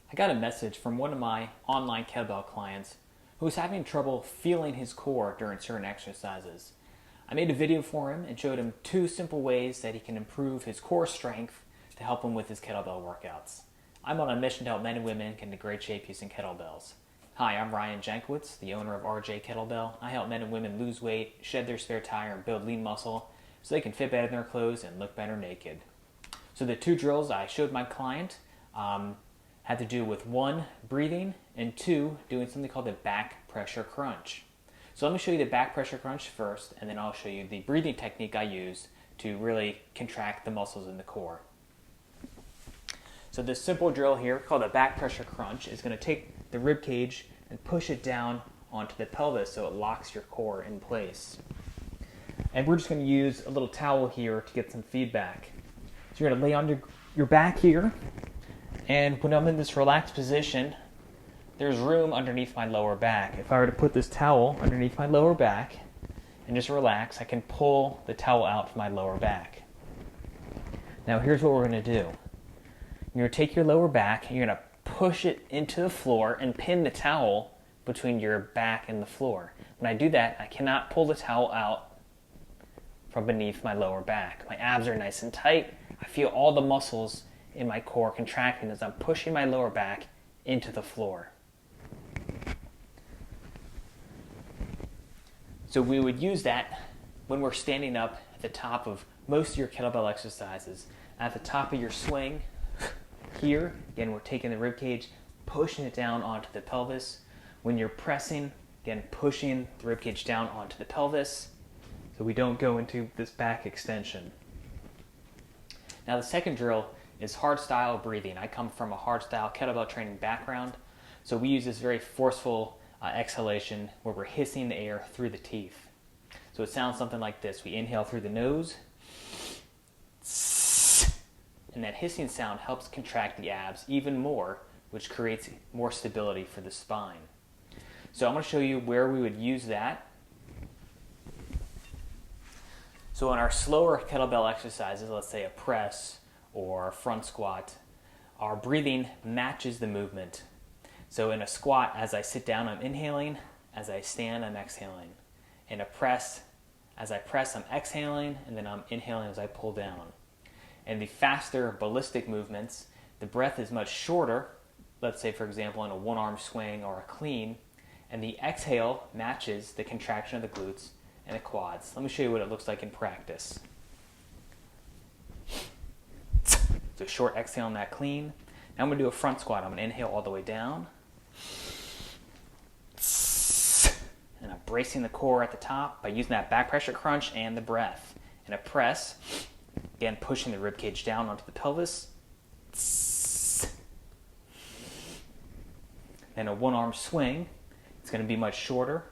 I got a message from one of my online kettlebell clients who was having trouble feeling his core during certain exercises. I made a video for him and showed him 2 simple ways that he can improve his core strength to help him with his kettlebell workouts. I'm on a mission to help men and women get into great shape using kettlebells. Hi, I'm Ryan Jankowitz, the owner of RJ Kettlebell. I help men and women lose weight, shed their spare tire, and build lean muscle so they can fit better in their clothes and look better naked. So the 2 drills I showed my client had to do with 1, breathing, and 2, doing something called the back pressure crunch. So let me show you the back pressure crunch first, and then I'll show you the breathing technique I use to really contract the muscles in the core. So this simple drill here called the back pressure crunch is going to take the rib cage and push it down onto the pelvis so it locks your core in place. And we're just going to use a little towel here to get some feedback. So you're going to lay on your back here, and when I'm in this relaxed position, there's room underneath my lower back. If I were to put this towel underneath my lower back and just relax, I can pull the towel out from my lower back. Now here's what we're going to do. You're going to take your lower back and you're going to push it into the floor and pin the towel between your back and the floor. When I do that, I cannot pull the towel out from beneath my lower back. My abs are nice and tight. I feel all the muscles in my core contracting as I'm pushing my lower back into the floor. So we would use that when we're standing up at the top of most of your kettlebell exercises. At the top of your swing, here, again, we're taking the rib cage, pushing it down onto the pelvis. When you're pressing, again, pushing the rib cage down onto the pelvis so we don't go into this back extension. Now the second drill is hard style breathing. I come from a hard style kettlebell training background, so we use this very forceful exhalation where we're hissing the air through the teeth. So it sounds something like this. We inhale through the nose, and that hissing sound helps contract the abs even more, which creates more stability for the spine. So I'm going to show you where we would use that. So in our slower kettlebell exercises, let's say a press or a front squat, our breathing matches the movement. So in a squat, as I sit down, I'm inhaling. As I stand, I'm exhaling. In a press, as I press, I'm exhaling, and then I'm inhaling as I pull down. In the faster ballistic movements, the breath is much shorter, let's say, for example, in a one-arm swing or a clean, and the exhale matches the contraction of the glutes and the quads. Let me show you what it looks like in practice. So short exhale on that clean. Now I'm going to do a front squat. I'm going to inhale all the way down. And I'm bracing the core at the top by using that back pressure crunch and the breath. In a press, again, pushing the rib cage down onto the pelvis. Then a one-arm swing. It's going to be much shorter.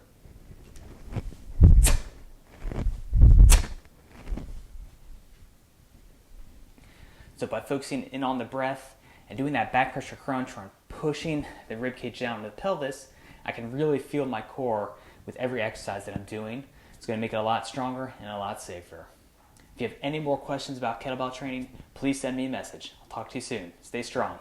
So by focusing in on the breath and doing that back pressure crunch where I'm pushing the rib cage down to the pelvis, I can really feel my core with every exercise that I'm doing. It's going to make it a lot stronger and a lot safer. If you have any more questions about kettlebell training, please send me a message. I'll talk to you soon. Stay strong.